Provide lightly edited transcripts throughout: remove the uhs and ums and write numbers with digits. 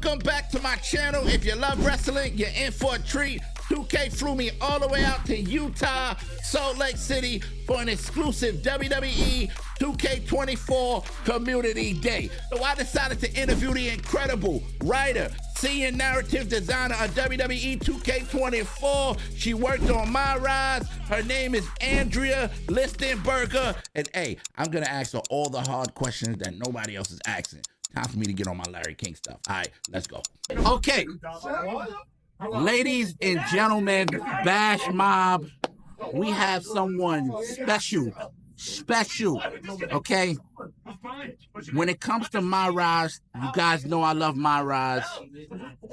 Welcome back to my channel. If you love wrestling, you're in for a treat. 2K flew me all the way out to Utah, Salt Lake City for an exclusive WWE 2K24 Community Day. So I decided to interview the incredible writer, senior narrative designer of WWE 2K24. She worked on MyRise. Her name is Andrea Listenberger. And hey, I'm gonna ask her all the hard questions that nobody else is asking. Time for me to get on my Larry King stuff. All right, let's go. Okay. Ladies and gentlemen, Bash Mob, we have someone special, okay? When it comes to MyRise, you guys know I love MyRise.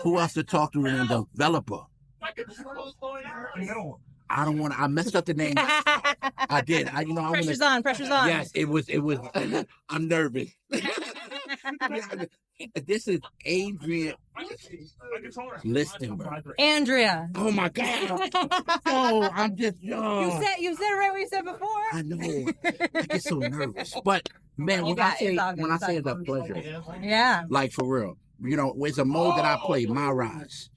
Who else to talk to than the developer? I messed up the name. I did. Pressure's on. Yes, it was, I'm nervous. This is Andrea Listenberger. Andrea. Oh my God. Oh, I'm just You said it right what you said before. I know. I get so nervous. But man, when I say it's a pleasure. Yeah. Like for real. You know, it's a mode that I play, MyRise.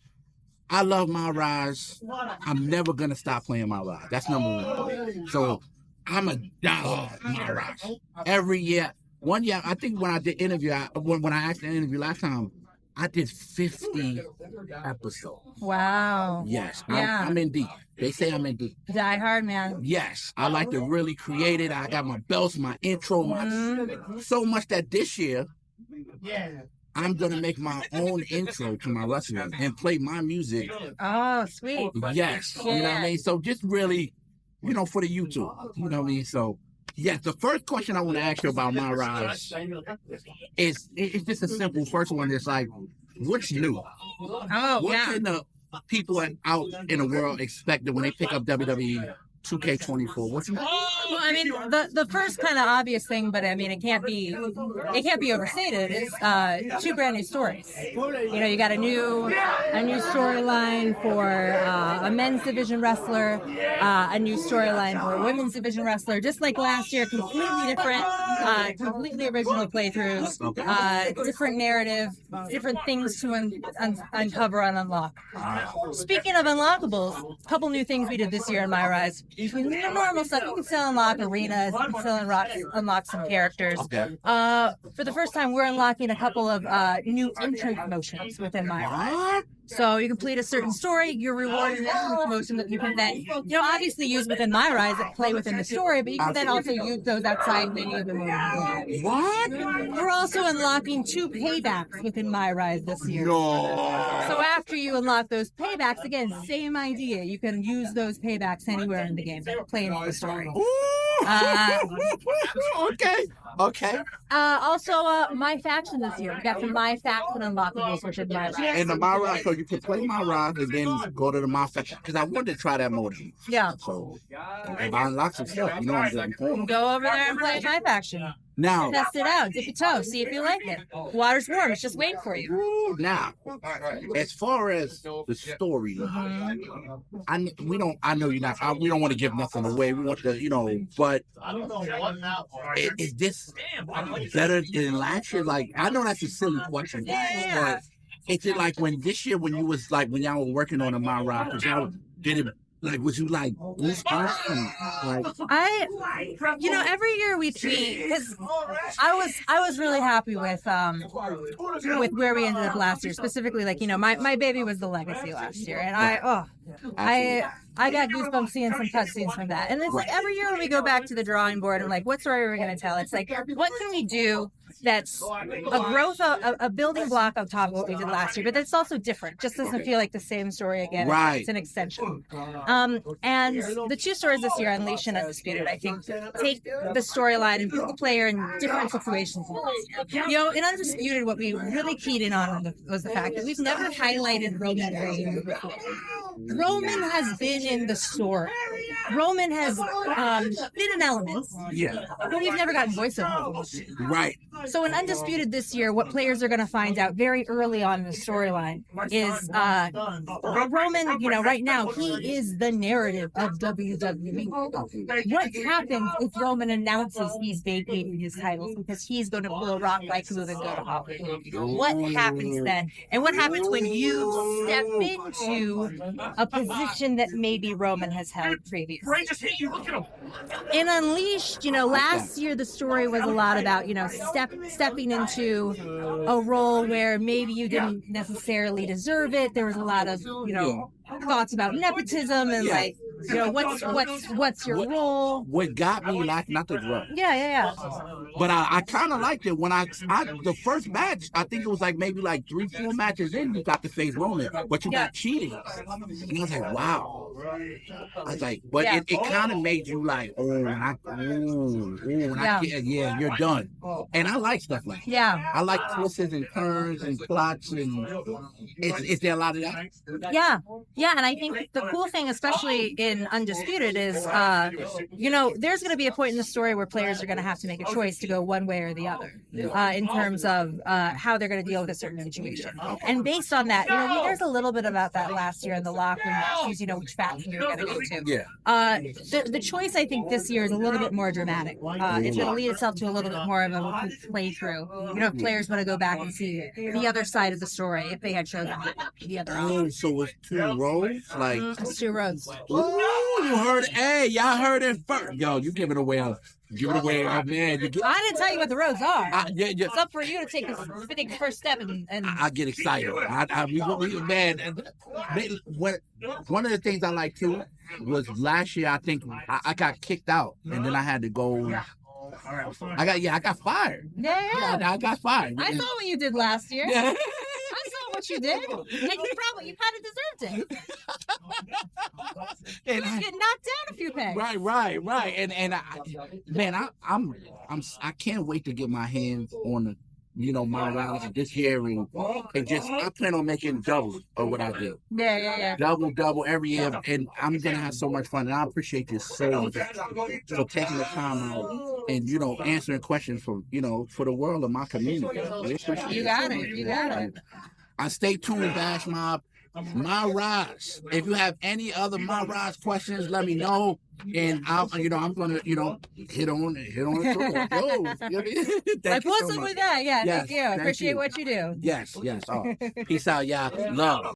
I love MyRise. I'm never gonna stop playing MyRise. That's number one. So I'm a diehard MyRise. Every year. One year, I think when I did interview, when I asked the interview last time, I did 50 episodes. Wow. Yes, yeah. I'm in deep. They say I'm in deep. Die hard, man. Yes, I like to really create it. I got my belts, my intro, so much that this year, I'm going to make my own intro to my wrestling and play my music. Oh, sweet. Yes, you know what I mean? So just really, you know, for the YouTube, you know what I mean? So, yes, the first question I want to ask you about MyRise is it's just a simple first one. It's like, what's new? Oh, what can the people out in the world expect when they pick up WWE 2K24? What's new? Well, I mean, the first kind of obvious thing, but I mean, it can't be overstated. Is two brand new stories. You know, you got a new storyline for a men's division wrestler, a new storyline for a women's division wrestler. Just like last year, completely different, completely original playthroughs, different narrative, different things to uncover and unlock. Speaking of unlockables, a couple new things we did this year in MyRise. Normal stuff. You can still unlock arenas. You can still unlock some characters. Okay. For the first time, we're unlocking a couple of new entrance motions within MyRise. So you complete a certain story, you're rewarded an entrance motion that you can then, obviously use within MyRise and play within the story, but you can then also use those outside any of the moves. What? We're also unlocking 2 paybacks within MyRise this year. No. So after you unlock those paybacks, again, same idea. You can use those paybacks anywhere in the game, playing the story. Okay. Also, My Faction this year. We got some My Faction unlockables, which is MyRise. And the MyRise, so you can play MyRise and then go to the My Faction. Because I wanted to try that mode. Yeah. So if I unlock some stuff, you know what I'm saying? Go over there and play My Faction. Now, test it out, dip your toe, see if you like it. Water's warm, it's just waiting for you. Now, as far as the story, I know you're not. We don't want to give nothing away. We want to, but is this better than last year? Like, I know that's a silly question, but is it like when y'all were working on the MyRise, because y'all did it? Like, was you like, every year we tweet, because I was really happy with where we ended up last year. Specifically, my baby was the legacy last year, and I got goosebumps seeing some cutscenes from that. And it's like every year when we go back to the drawing board and like, what story are we going to tell? It's like, what can we do that's a building block on top of what we did last year, but that's also different. Just doesn't feel like the same story again. Right. It's an extension. And the 2 stories this year, Unleashed and Undisputed, I think take the storyline and put the player in different situations. In Undisputed, what we really keyed in on was the fact that we've never highlighted Roman Reigns before. Roman has been in the story. Roman has been an element. Yeah. But we've never gotten voiceover. Right. So in Undisputed this year, what players are going to find out very early on in the storyline is Roman, right now, he is the narrative of WWE. What happens if Roman announces he's vacating his titles because he's going to pull a Rock like move and go to Hollywood? What happens then? And what happens when you step into a position that maybe Roman has held previously? In Unleashed, last year the story was a lot about, stepping into a role where maybe you didn't necessarily deserve it. There was a lot of, thoughts about nepotism and what's your role? What got me, not to interrupt. Yeah. But I kind of liked it when the first match, I think it was maybe 3-4 matches in, you got to face Roman, but you got cheated. And I was like, wow. I was like, but it kind of made you you're done. And I like stuff like that. Yeah. I like twists and turns and plots, and is there a lot of that? Yeah, and I think the cool thing, especially in Undisputed, is, there's going to be a point in the story where players are going to have to make a choice to go one way or the other in terms of how they're going to deal with a certain situation. And based on that, there's a little bit about that last year in the locker room, which faction you're going to go to. Yeah. The choice, I think, this year is a little bit more dramatic. It's going to lead itself to a little bit more of a playthrough. If players want to go back and see the other side of the story, if they had chosen the other option. So it's 2 rows? It's 2 rows. Ooh, you heard it. Hey, y'all heard it first. Yo, you give it away. Man. I didn't tell you what the roads are. Yeah. It's up for you to take the first step and I get excited. One of the things I like too was last year. I think I got kicked out, and then I had to go. I got fired. Yeah. I got fired. I saw what you did last year. Yeah. I saw what you did, and you kind of deserved it. You was getting knocked down a few pegs. Right. And I can't wait to get my hands on the MyRise this year, and just I plan on making double of what I do. Yeah. Double every year, and I'm gonna have so much fun. And I appreciate you so much for taking the time out and answering questions for the world of my community. You got it. I stay tuned, Bash Mob. MyRise. If you have any other MyRise questions, let me know, and I'm gonna hit on it. Like what's up with that? Yeah, Yes, thank you. Appreciate what you do. Yes. Oh, peace out, y'all. Love.